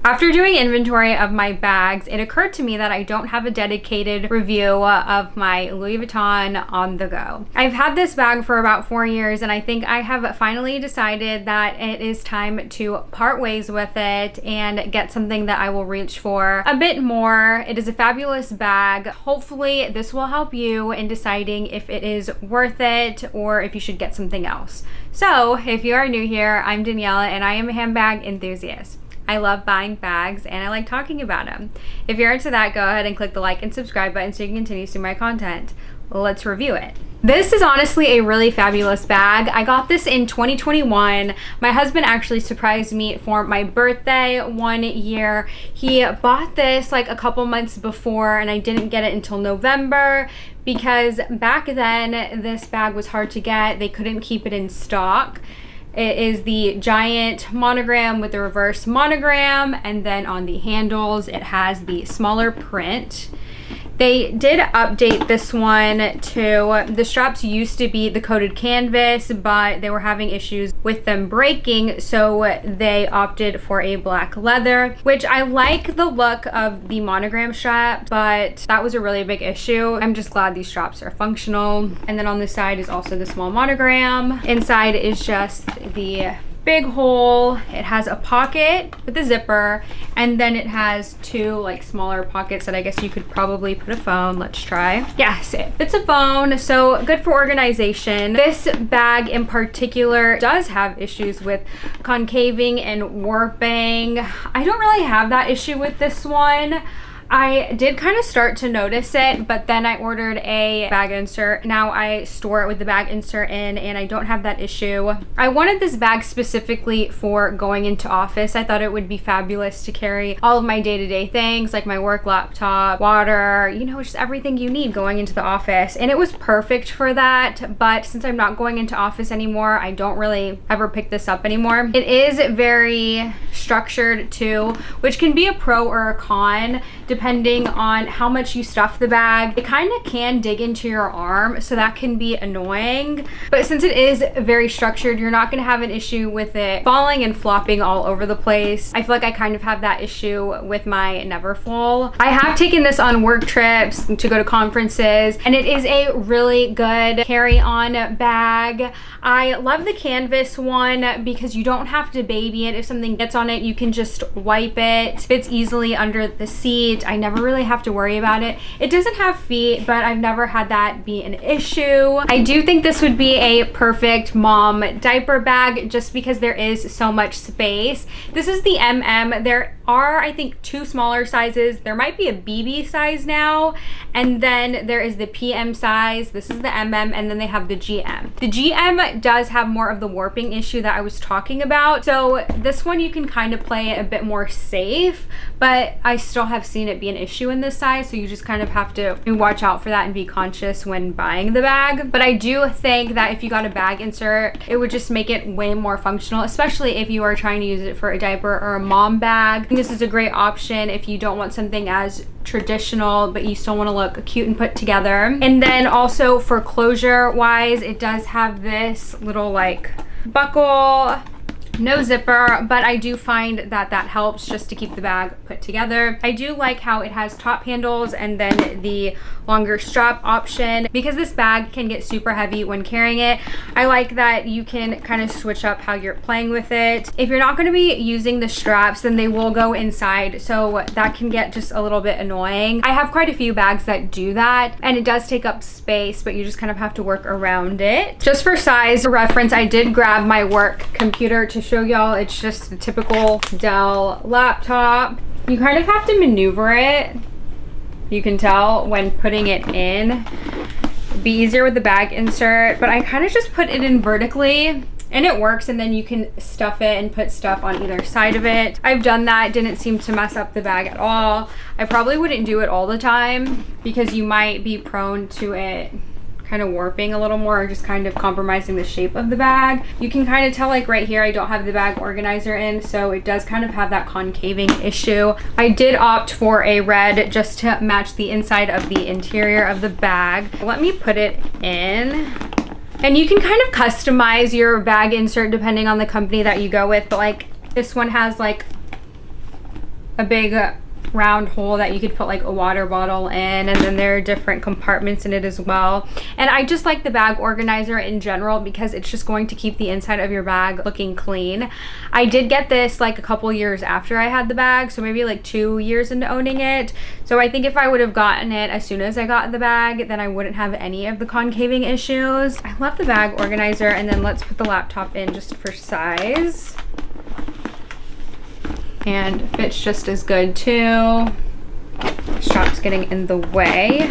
After doing inventory of my bags, it occurred to me that I don't have a dedicated review of my Louis Vuitton OnTheGo. I've had this bag for about 4 years, and I think I have finally decided that it is time to part ways with it and get something that I will reach for a bit more. It is a fabulous bag. Hopefully this will help you in deciding if it is worth it or if you should get something else. So if you are new here, I'm Daniella and I am a handbag enthusiast. I love buying bags and I like talking about them. If you're into that, go ahead and click the like and subscribe button so you can continue to see my content. Let's review it. This is honestly a really fabulous bag. I got this in 2021. My husband actually surprised me for my birthday 1 year. He bought this like a couple months before and I didn't get it until November because back then this bag was hard to get. They couldn't keep it in stock. It is the giant monogram with the reverse monogram, and then on the handles it has the smaller print. They did update this one to, the straps used to be the coated canvas, but they were having issues with them breaking, so they opted for a black leather, which I like the look of the monogram strap, but that was a really big issue. I'm just glad these straps are functional. And then on the side is also the small monogram. Inside is just the big hole. It has a pocket with a zipper, and then it has two like smaller pockets that I guess you could probably put a phone. Let's try. Yes, it fits a phone, so good for organization. This bag in particular does have issues with concaving and warping. I don't really have that issue with this one. I did kind of start to notice it, but then I ordered a bag insert. Now I store it with the bag insert in and I don't have that issue. I wanted this bag specifically for going into office. I thought it would be fabulous to carry all of my day-to-day things like my work laptop, water, you know, just everything you need going into the office. And it was perfect for that, but since I'm not going into office anymore, I don't really ever pick this up anymore. It is very structured too, which can be a pro or a con depending on how much you stuff the bag. It kind of can dig into your arm, so that can be annoying. But since it is very structured, you're not gonna have an issue with it falling and flopping all over the place. I feel like I kind of have that issue with my Neverfull. I have taken this on work trips to go to conferences, and it is a really good carry-on bag. I love the canvas one because you don't have to baby it. If something gets on it, you can just wipe it. Fits easily under the seat. I never really have to worry about it. It doesn't have feet, but I've never had that be an issue. I do think this would be a perfect mom diaper bag just because there is so much space. This is the MM. There are, I think, 2 smaller sizes. There might be a BB size now, and then there is the PM size. This is the MM, and then they have the GM. The GM does have more of the warping issue that I was talking about, so this one you can kind of play it a bit more safe, but I still have seen it be an issue in this size, so you just kind of have to watch out for that and be conscious when buying the bag. But I do think that if you got a bag insert, it would just make it way more functional, especially if you are trying to use it for a diaper or a mom bag. This is a great option if you don't want something as traditional but you still want to look cute and put together. And then also for closure wise, it does have this little like buckle, no zipper, but I do find that that helps just to keep the bag put together. I do like how it has top handles and then the longer strap option because this bag can get super heavy when carrying it. I like that you can kind of switch up how you're playing with it. If you're not going to be using the straps, then they will go inside, so that can get just a little bit annoying. I have quite a few bags that do that, and it does take up space, but you just kind of have to work around it. Just for size reference, I did grab my work computer to show y'all. It's just a typical Dell laptop. You kind of have to maneuver it. You can tell when putting it in. It'd be easier with the bag insert, but I kind of just put it in vertically and it works, and then you can stuff it and put stuff on either side of it. I've done that, didn't seem to mess up the bag at all. I probably wouldn't do it all the time because you might be prone to it kind of warping a little more or just kind of compromising the shape of the bag. You can kind of tell, like right here, I don't have the bag organizer in, so it does kind of have that concaving issue. I did opt for a red just to match the inside of the interior of the bag. Let me put it in. And you can kind of customize your bag insert depending on the company that you go with, but like this one has like a big round hole that you could put like a water bottle in, and then there are different compartments in it as well. And I just like the bag organizer in general because it's just going to keep the inside of your bag looking clean. I did get this like a couple years after I had the bag, so maybe like 2 years into owning it. So I think if I would have gotten it as soon as I got the bag, then I wouldn't have any of the concaving issues. I love the bag organizer. And then let's put the laptop in just for size. And fits just as good too. Strap's getting in the way.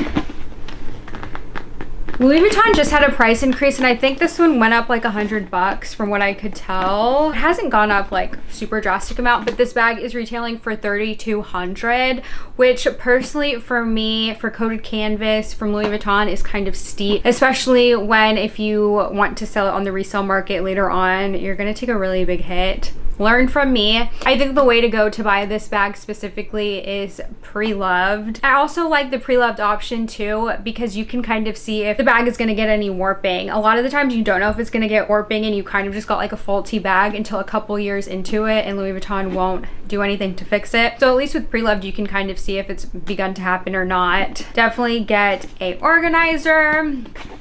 Louis Vuitton just had a price increase, and I think this one went up like $100 from what I could tell. It hasn't gone up like super drastic amount, but this bag is retailing for $3,200, which personally for me, for coated canvas from Louis Vuitton, is kind of steep, especially when if you want to sell it on the resale market later on, you're gonna take a really big hit. Learn from me. I think the way to go to buy this bag specifically is pre-loved. I also like the pre-loved option too, because you can kind of see if the bag is going to get any warping. A lot of the times you don't know if it's going to get warping, and you kind of just got like a faulty bag until a couple years into it, and Louis Vuitton won't do anything to fix it. So at least with pre-loved, you can kind of see if it's begun to happen or not. Definitely get a organizer.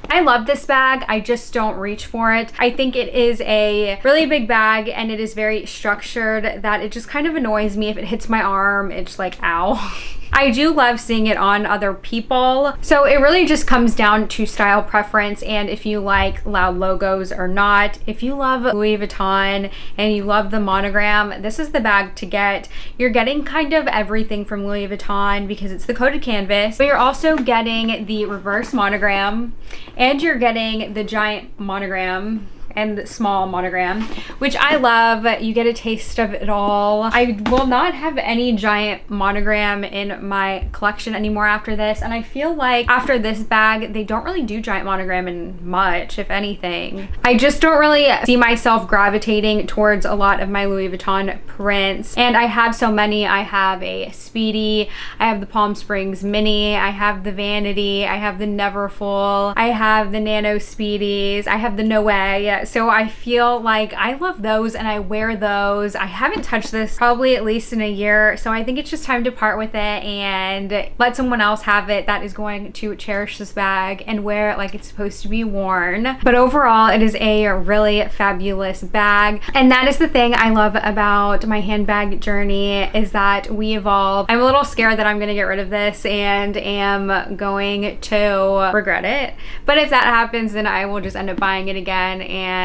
I love this bag. I just don't reach for it. I think it is a really big bag, and it is very structured that it just kind of annoys me. If it hits my arm, it's like, ow. I do love seeing it on other people. So it really just comes down to style preference and if you like loud logos or not. If you love Louis Vuitton and you love the monogram, this is the bag to get. You're getting kind of everything from Louis Vuitton because it's the coated canvas, but you're also getting the reverse monogram and you're getting the giant monogram and the small monogram, which I love. You get a taste of it all. I will not have any giant monogram in my collection anymore after this, and I feel like after this bag, they don't really do giant monogram in much, if anything. I just don't really see myself gravitating towards a lot of my Louis Vuitton prints, and I have so many. I have a Speedy, I have the Palm Springs Mini, I have the Vanity, I have the Neverfull, I have the Nano Speedies, I have the Noe. So I feel like I love those and I wear those. I haven't touched this probably at least in a year, so I think it's just time to part with it and let someone else have it that is going to cherish this bag and wear it like it's supposed to be worn. But overall, it is a really fabulous bag, and that is the thing I love about my handbag journey, is that we evolve. I'm a little scared that I'm gonna get rid of this and am going to regret it, but if that happens, then I will just end up buying it again, and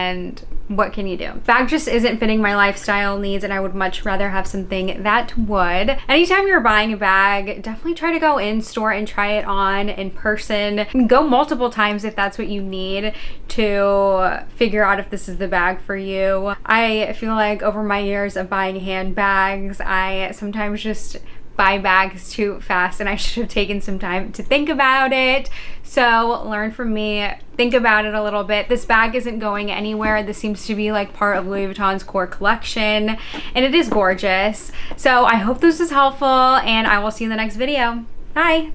what can you do? Bag just isn't fitting my lifestyle needs, and I would much rather have something that would. Anytime you're buying a bag, definitely try to go in store and try it on in person. Go multiple times if that's what you need to figure out if this is the bag for you. I feel like over my years of buying handbags, I sometimes just buy bags too fast, and I should have taken some time to think about it. So learn from me, think about it a little bit. This bag isn't going anywhere. This seems to be like part of Louis Vuitton's core collection, and it is gorgeous. So I hope this is helpful, and I will see you in the next video. Bye.